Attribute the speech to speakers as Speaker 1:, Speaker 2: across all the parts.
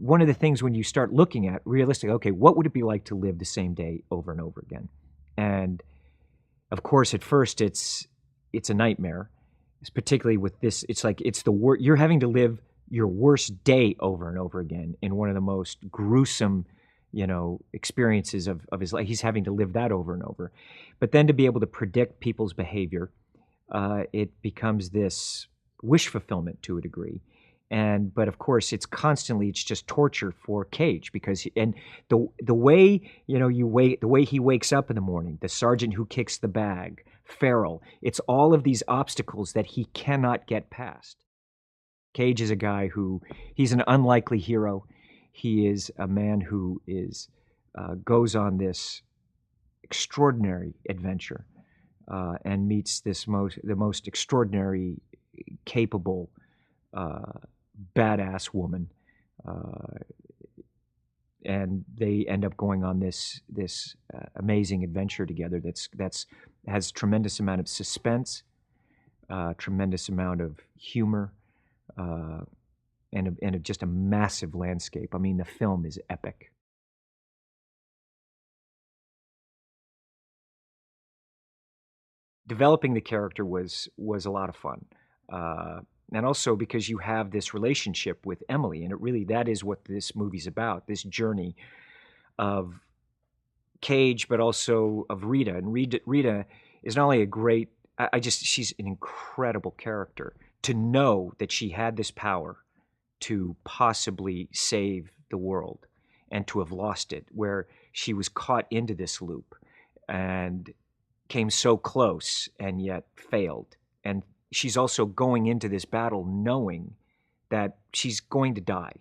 Speaker 1: one of the things when you start looking at realistic, okay, what would it be like to live the same day over and over again? And of course, at first, it's a nightmare. It's particularly with this. It's like it's the you're having to live your worst day over and over again in one of the most gruesome, experiences of his life. He's having to live that over and over. But then to be able to predict people's behavior, it becomes this wish fulfillment to a degree. But of course, it's just torture for Cage because the way the way he wakes up in the morning, the sergeant who kicks the bag, Farrell, it's all of these obstacles that he cannot get past. Cage is a guy he's an unlikely hero. He is a man who goes on this extraordinary adventure and meets the most extraordinary, capable, badass woman, and they end up going on this amazing adventure together. That's has tremendous amount of suspense, tremendous amount of humor, and just a massive landscape. I mean, the film is epic. Developing the character was a lot of fun. And also because you have this relationship with Emily, and that is what this movie's about, this journey of Cage, but also of Rita. And Rita is not only a great, she's an incredible character. To know that she had this power to possibly save the world and to have lost it, where she was caught into this loop and came so close and yet failed. And she's also going into this battle knowing that she's going to die.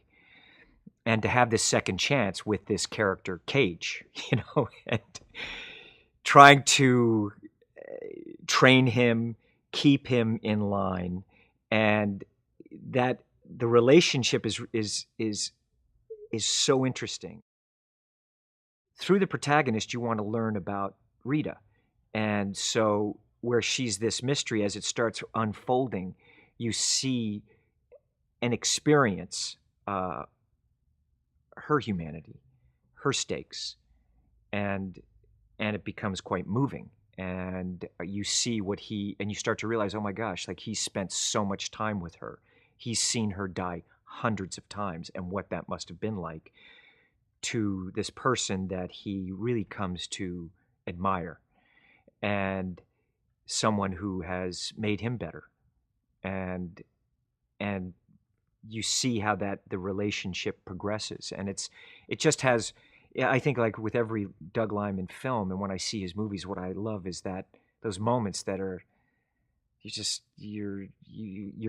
Speaker 1: And to have this second chance with this character, Cage, and trying to train him, keep him in line, and that the relationship is so interesting. Through the protagonist, you want to learn about Rita. And so where she's this mystery, as it starts unfolding, you see and experience her humanity, her stakes, and it becomes quite moving. And you see and you start to realize, oh my gosh, like he spent so much time with her. He's seen her die hundreds of times, and what that must have been like to this person that he really comes to admire, and someone who has made him better. And you see how the relationship progresses, and it just has. I think, like with every Doug Liman film, and when I see his movies, what I love is that those moments that are you're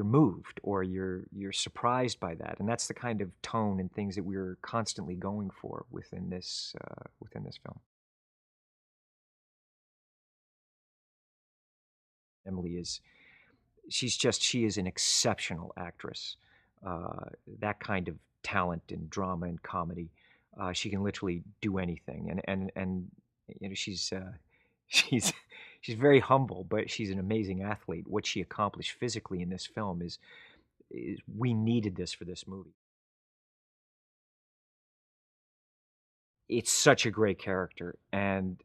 Speaker 1: moved, or you're surprised by that, and that's the kind of tone and things that we're constantly going for within this film. Emily she is an exceptional actress. That kind of talent in drama and comedy. She can literally do anything, and she's she's she's very humble, but she's an amazing athlete. What she accomplished physically in this film is we needed this for this movie. It's such a great character, and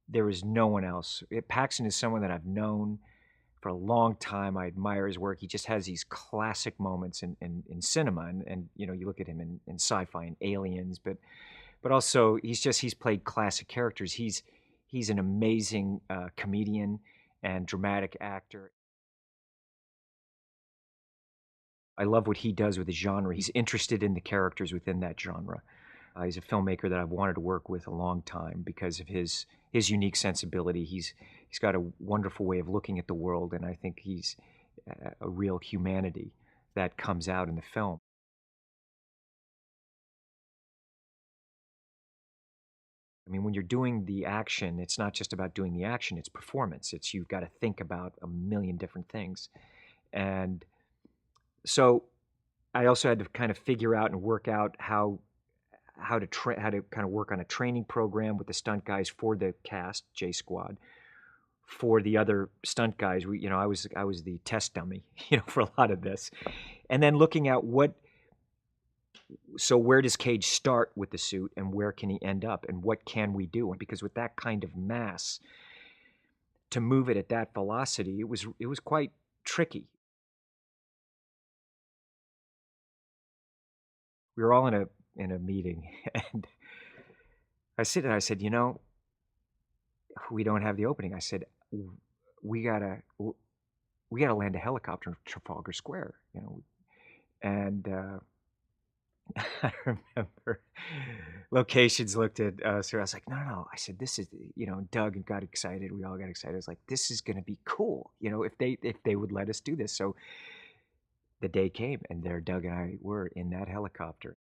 Speaker 1: there is no one else. Paxton is someone that I've known for a long time. I admire his work. He just has these classic moments in cinema, and you look at him in sci-fi and Aliens, but also he's played classic characters. He's an amazing comedian and dramatic actor. I love what he does with the genre. He's interested in the characters within that genre. He's a filmmaker that I've wanted to work with a long time because of his unique sensibility. He's got a wonderful way of looking at the world, and I think he's a real humanity that comes out in the film. I mean, when you're doing the action, it's not just about doing the action, it's performance. You've got to think about a million different things. And so I also had to kind of figure out and work out how to kind of work on a training program with the stunt guys for the cast, J Squad. For the other stunt guys, I was the test dummy, for a lot of this. And then looking at what So where does Cage start with the suit, and where can he end up, and what can we do? And because with that kind of mass, to move it at that velocity, it was quite tricky. We were all in a meeting, and I said, "You know, we don't have the opening." I said, We gotta we gotta land a helicopter in Trafalgar Square, you know." And I remember locations looked at us, and I was like, "No, no, no." I said, "This is," Doug got excited. We all got excited. I was like, "This is gonna be cool, if they would let us do this." So the day came, and there Doug and I were in that helicopter.